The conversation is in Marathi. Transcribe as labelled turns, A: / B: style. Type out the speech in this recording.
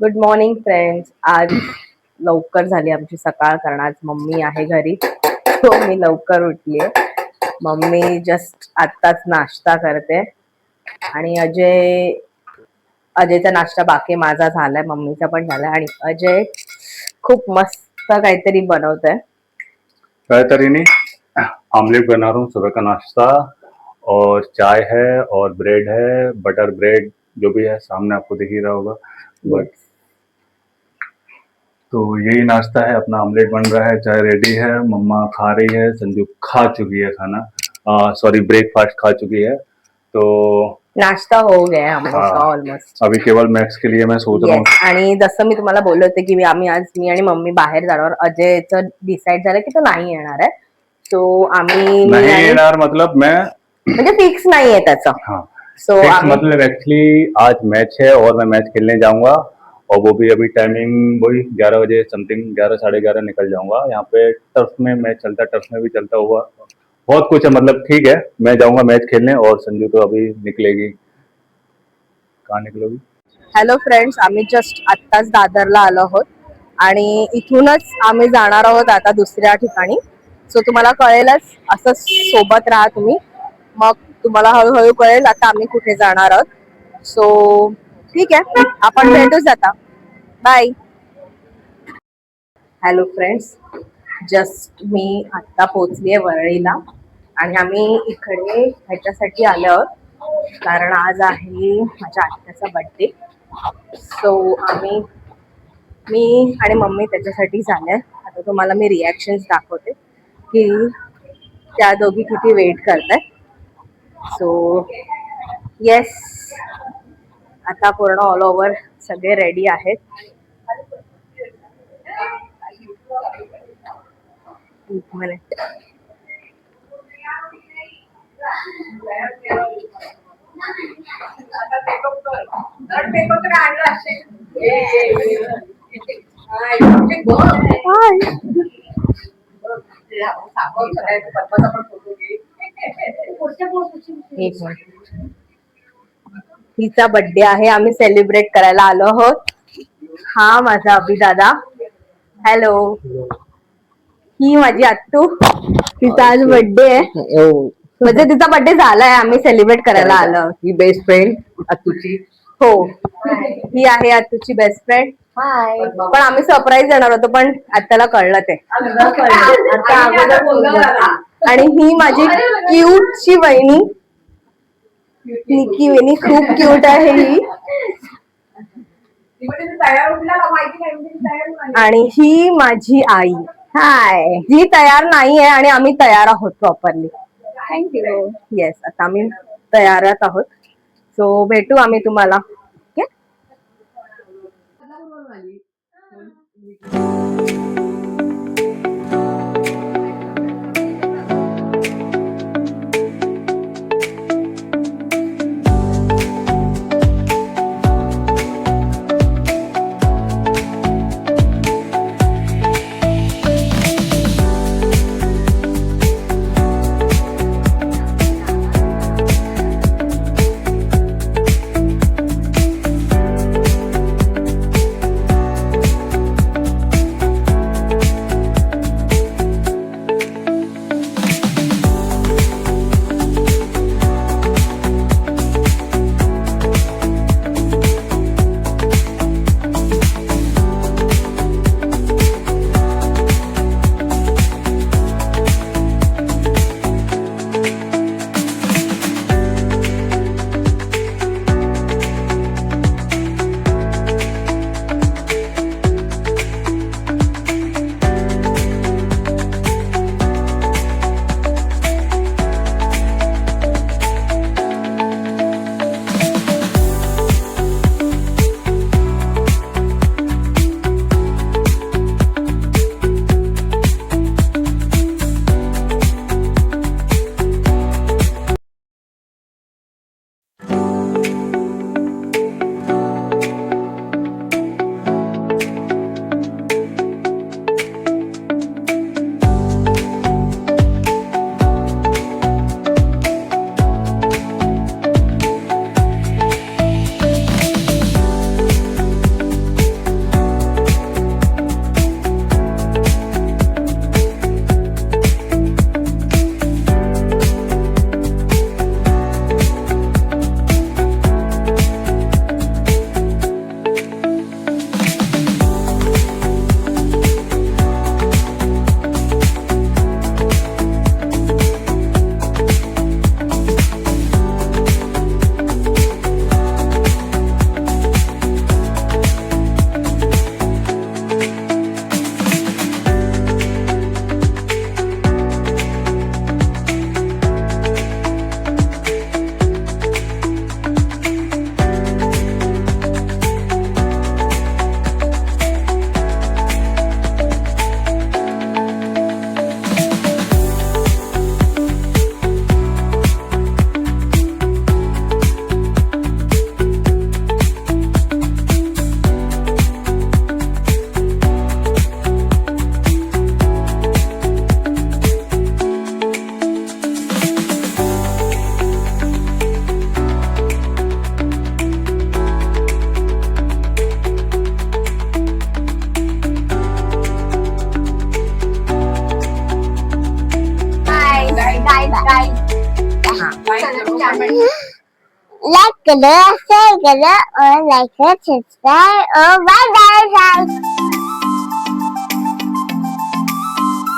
A: Good morning friends. आज लवकर झाली आमची सकाळ, कारण आज मम्मी आहे घरी. तो मी लवकर उठलीये. मम्मी जस्ट आत्ताच नाश्ता करते आणि अजयचा नाश्ता बाकी माझा झालाय, मम्मीचा पण झालाय आणि अजय खूप मस्त काहीतरी बनवतोय.
B: काहीतरी नहीं, आमलेट बना रहा हूँ सुबह का नाश्ता, और चाय है और ब्रेड है, बटर ब्रेड जो भी है सामने आपको दिख ही रहा होगा. बट तो यही नाश्ता है अपना. आमलेट बन रहा है, चाय रेडी है, मम्मा खा रही है, संजू खा चुकी है खाना, सॉरी ब्रेकफास्ट खा चुकी है. तो
A: नाश्ता हो गया हम लोग का ऑलमोस्ट.
B: अभी केवल मैक्स के लिए मैं सोच रहा हूँ.
A: आणि जसं मी तुम्हाला बोलले होते की मी आणि मम्मी बाहेर जाणार. अजयचं डिसाईड झालं की तो नाही येणार आहे. तो आम्ही
B: नहीं येणार मतलब मैं
A: म्हणजे फिक्स नाहीये त्याचं.
B: हाँ
A: सो
B: मतलब एक्चुअली आज मैच है और मैं मैच खेलने जाऊंगा, और वो भी अभी टाइमिंग वही 11 बजे समथिंग, 11 साढ़े 11 निकल जाऊंगा. यहाँ पे टर्फ में मैच चलता है, टर्फ में भी चलता हुआ बहुत कुछ है. मतलब ठीक है, मैं जाऊंगा मैच खेलने और संजू तो अभी निकलेगी. कहाँ निकलोगी?
A: हॅलो फ्रेंड्स, आम्ही जस्ट आत्ताच दादरला आलो आहोत आणि इथूनच आम्ही जाणार आहोत आता दुसऱ्या ठिकाणी. सो तुम्हाला कळेलच, असं सोबत राहा तुम्ही, मग तुम्हाला हळूहळू कळेल आता आम्ही कुठे जाणार आहोत. सो ठीक आहे, आपण भेटूच आता. बाय. हॅलो फ्रेंड्स, जस्ट मी आत्ता पोहोचलीये वरळीला आणि आम्ही इकडे ह्याच्यासाठी आलो आहोत कारण आज आहे माझ्या आत्याचा बर्थडे. सो मी आणि मम्मी त्याच्यासाठी झाले. आता तुम्हाला मी रिॲक्शन्स दाखवते की त्या दोघी किती वेट करताय. सो येस, आता पूर्ण ऑल ओव्हर सगळे रेडी आहेत. एक मिनिट. हिचा बर्थडे आहे, आम्ही सेलिब्रेट करायला आलो आहोत. हा माझा अभिदादा. हॅलो. ही माझी आत्तू, तिचा आज बर्थडे आहे. म्हणजे तिचा बर्थडे झालाय, आम्ही सेलिब्रेट करायला आलो.
C: ही बेस्ट फ्रेंड अतुची.
A: हो, ही आहे आत्तूची बेस्ट फ्रेंड. पण आम्ही सरप्राईज देणार होतो, पण आत्याला कळलं ते. आणि ही माझी क्यूटची वहिनी निकी वहिनी, खूप क्यूट आहे ही. आणि ही माझी आई. हाय. जी तयार नाही आहे आणि आम्ही तयार आहोत प्रॉपरली. थँक्यू. येस, आता आम्ही तयारच आहोत. सो भेटू आम्ही तुम्हाला.
D: लाइक करो, शेयर करो और लाइक करो, सब्सक्राइब और बाय बाय।